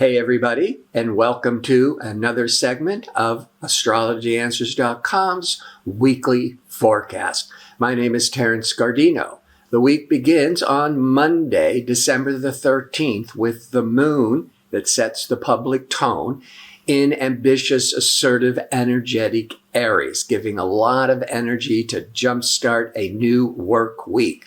Hey everybody, and welcome to another segment of AstrologyAnswers.com's weekly forecast. My name is Terence. The week begins on Monday, December the 13th, with the moon that sets the public tone in ambitious, assertive, energetic Aries, giving a lot of energy to jumpstart a new work week.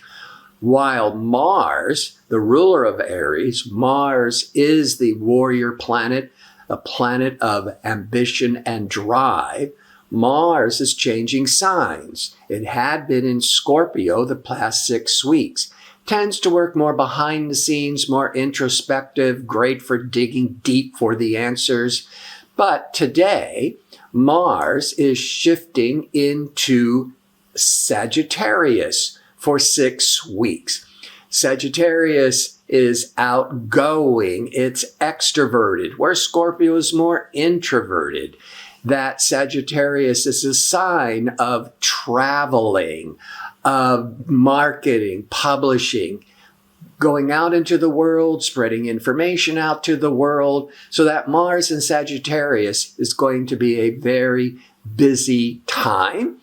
While Mars, the ruler of Aries, Mars is the warrior planet, a planet of ambition and drive. Mars is changing signs. It had been in Scorpio the past 6 weeks. Tends to work more behind the scenes, more introspective, great for digging deep for the answers. But today, Mars is shifting into Sagittarius for 6 weeks. Sagittarius is outgoing, it's extroverted, where Scorpio is more introverted. That Sagittarius is a sign of traveling, of marketing, publishing, going out into the world, spreading information out to the world. So that Mars in Sagittarius is going to be a very busy time.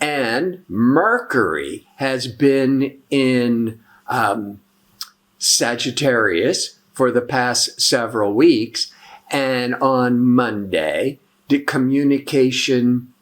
And Mercury has been in Sagittarius for the past several weeks. And on Monday, the communication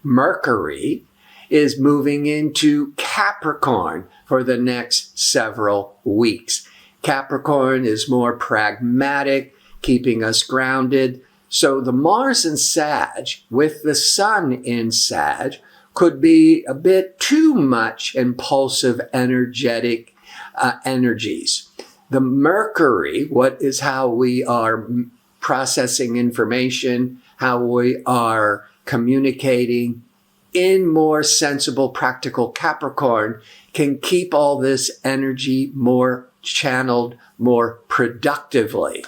Mercury is moving into Capricorn for the next several weeks. Capricorn is more pragmatic, keeping us grounded. So the Mars in Sag, with the Sun in Sag, could be a bit too much impulsive, energetic energies. The Mercury, what is how we are processing information, how we are communicating in more sensible, practical Capricorn, can keep all this energy more channeled, more productively.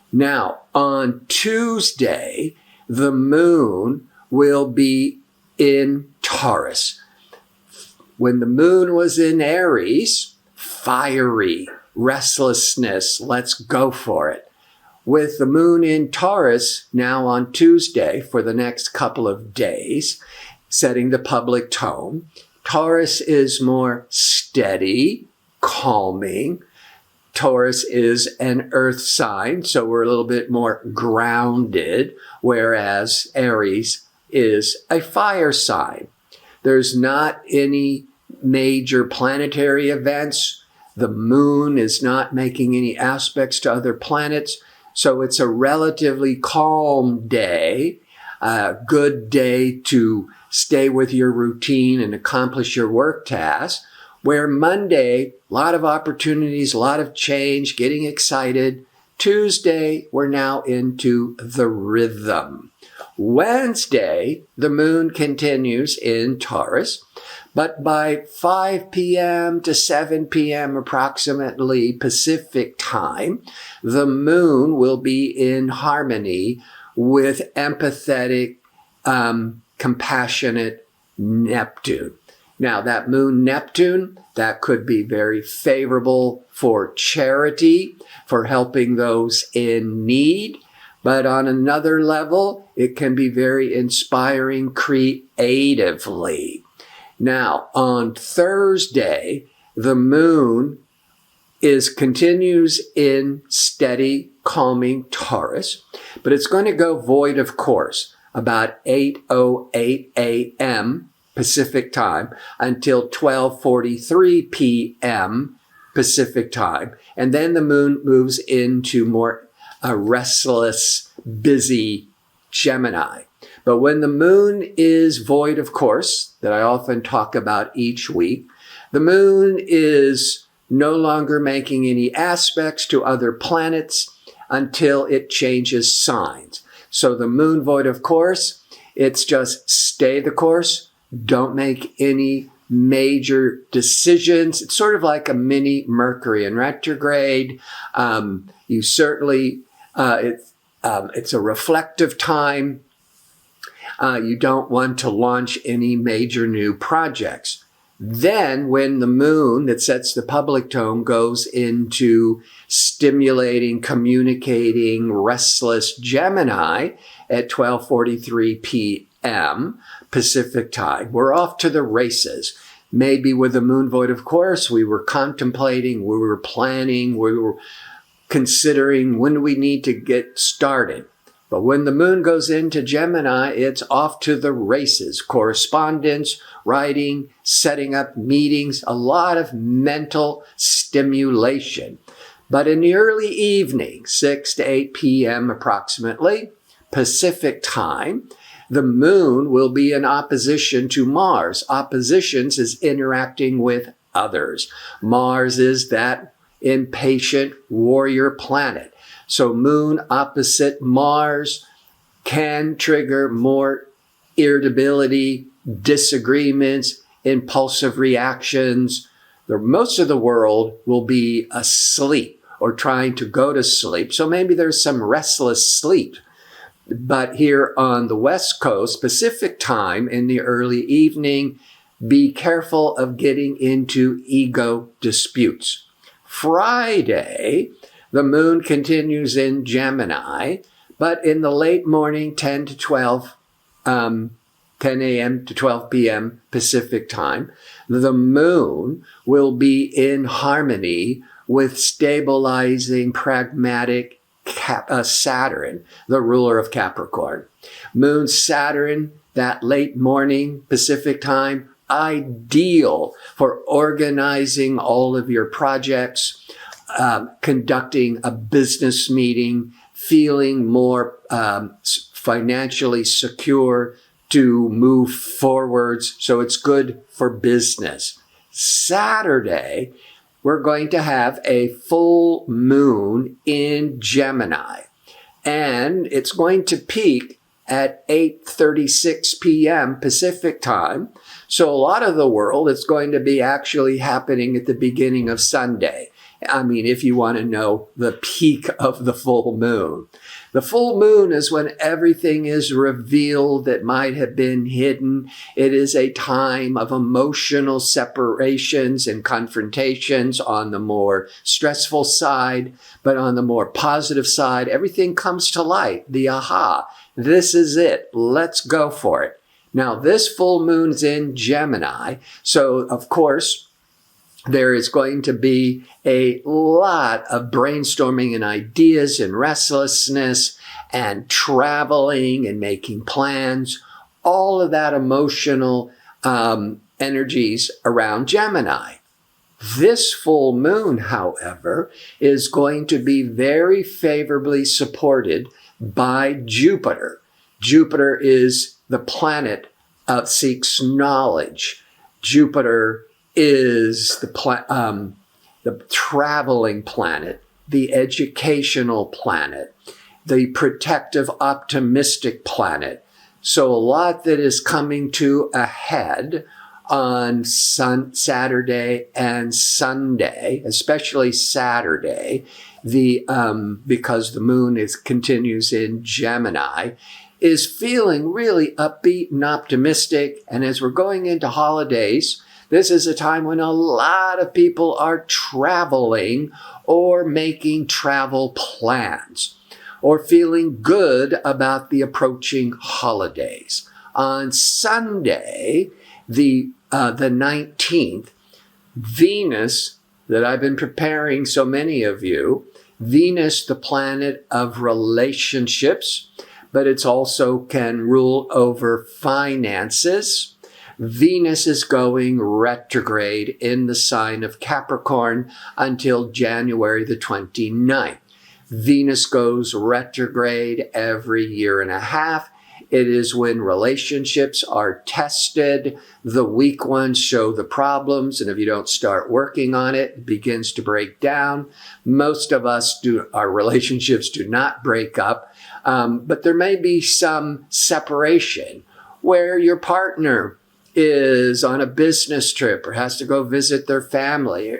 Now, on Tuesday, the moon will be in Taurus. When the moon was in Aries, fiery, restlessness, let's go for it. With the moon in Taurus now on Tuesday for the next couple of days, setting the public tone, Taurus is more steady, calming. Taurus is an earth sign, so we're a little bit more grounded, whereas Aries is a fire sign. There's not any major planetary events. The moon is not making any aspects to other planets, so it's a relatively calm day, a good day to stay with your routine and accomplish your work tasks. Where Monday, a lot of opportunities, a lot of change, getting excited. Tuesday, we're now into the rhythm. Wednesday, the moon continues in Taurus, but by 5 p.m. to 7 p.m. approximately Pacific time, the moon will be in harmony with empathetic, compassionate Neptune. Now, that moon Neptune, that could be very favorable for charity, for helping those in need. But on another level, it can be very inspiring creatively. Now, on Thursday, the moon continues in steady, calming Taurus, but it's going to go void of course about 8:08 a.m. Pacific time until 12:43 p.m. Pacific time. And then the moon moves into more restless, busy Gemini. But when the moon is void of course, that I often talk about each week, the moon is no longer making any aspects to other planets until it changes signs. So the moon void of course, it's just stay the course. Don't make any major decisions. It's sort of like a mini Mercury in retrograde. You certainly, it's a reflective time. You don't want to launch any major new projects. Then when the moon that sets the public tone goes into stimulating, communicating, restless Gemini at 12:43 p.m. Pacific time, we're off to the races. Maybe with the moon void, of course, we were contemplating, we were planning, we were considering when do we need to get started. But when the moon goes into Gemini, it's off to the races. Correspondence, writing, setting up meetings, a lot of mental stimulation. But in the early evening, 6 to 8 p.m. approximately, Pacific time, the moon will be in opposition to Mars. Oppositions is interacting with others. Mars is that impatient warrior planet. So moon opposite Mars can trigger more irritability, disagreements, impulsive reactions. Most of the world will be asleep or trying to go to sleep. So maybe there's some restless sleep. But here on the West Coast, Pacific time in the early evening, be careful of getting into ego disputes. Friday, the moon continues in Gemini, but in the late morning, 10 a.m. to 12 p.m. Pacific time, the moon will be in harmony with stabilizing, pragmatic Saturn, the ruler of Capricorn. Moon Saturn, that late morning Pacific time, ideal for organizing all of your projects, conducting a business meeting, feeling more financially secure to move forwards. So it's good for business. Saturday, we're going to have a full moon in Gemini, and it's going to peak at 8:36 p.m. Pacific time. So a lot of the world is going to be actually happening at the beginning of Sunday. I mean, if you want to know the peak of the full moon. The full moon is when everything is revealed that might have been hidden. It is a time of emotional separations and confrontations on the more stressful side, but on the more positive side, everything comes to light. The aha, this is it. Let's go for it. Now, this full moon's in Gemini, so of course, there is going to be a lot of brainstorming and ideas and restlessness and traveling and making plans, all of that emotional energies around Gemini. This full moon, however, is going to be very favorably supported by Jupiter. Jupiter is the planet that seeks knowledge. Jupiter is the traveling planet, the educational planet, the protective, optimistic planet. So a lot that is coming to a head on Saturday and Sunday, especially Saturday, because the moon continues in Gemini, is feeling really upbeat and optimistic. And as we're going into holidays, this is a time when a lot of people are traveling or making travel plans or feeling good about the approaching holidays. On Sunday, the 19th, Venus, that I've been preparing so many of you, Venus, the planet of relationships, but it's also can rule over finances. Venus is going retrograde in the sign of Capricorn until January the 29th. Venus goes retrograde every year and a half. It is when relationships are tested. The weak ones show the problems, and if you don't start working on it, it begins to break down. Most of us our relationships do not break up, but there may be some separation where your partner is on a business trip or has to go visit their family,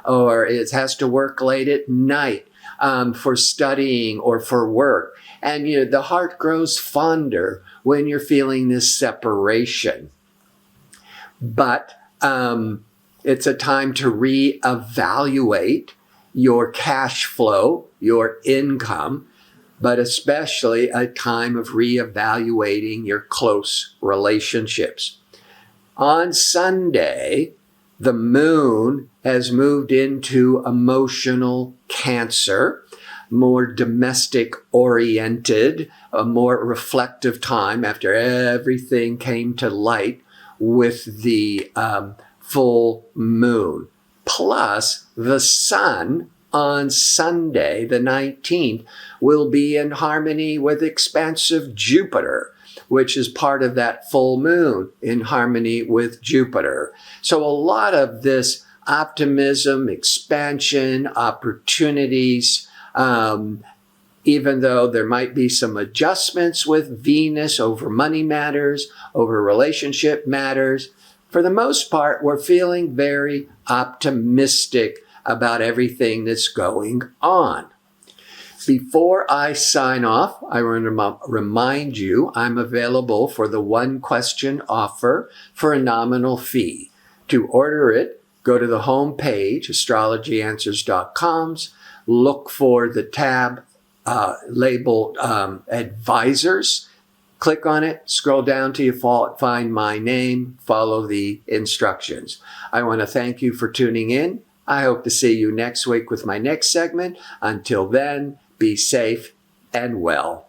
or it has to work late at night for studying or for work. And the heart grows fonder when you're feeling this separation. But It's a time to reevaluate your cash flow, your income, but especially a time of reevaluating your close relationships. On Sunday, the moon has moved into emotional Cancer, more domestic oriented, a more reflective time after everything came to light with the full moon. Plus, the sun on Sunday, the 19th, will be in harmony with expansive Jupiter, which is part of that full moon in harmony with Jupiter. So a lot of this optimism, expansion, opportunities, even though there might be some adjustments with Venus over money matters, over relationship matters, for the most part, we're feeling very optimistic about everything that's going on. Before I sign off, I want to remind you I'm available for the one question offer for a nominal fee. To order it, go to the home page, astrologyanswers.com, look for the tab labeled Advisors. Click on it, scroll down till you find my name, follow the instructions. I want to thank you for tuning in. I hope to see you next week with my next segment. Until then, be safe and well.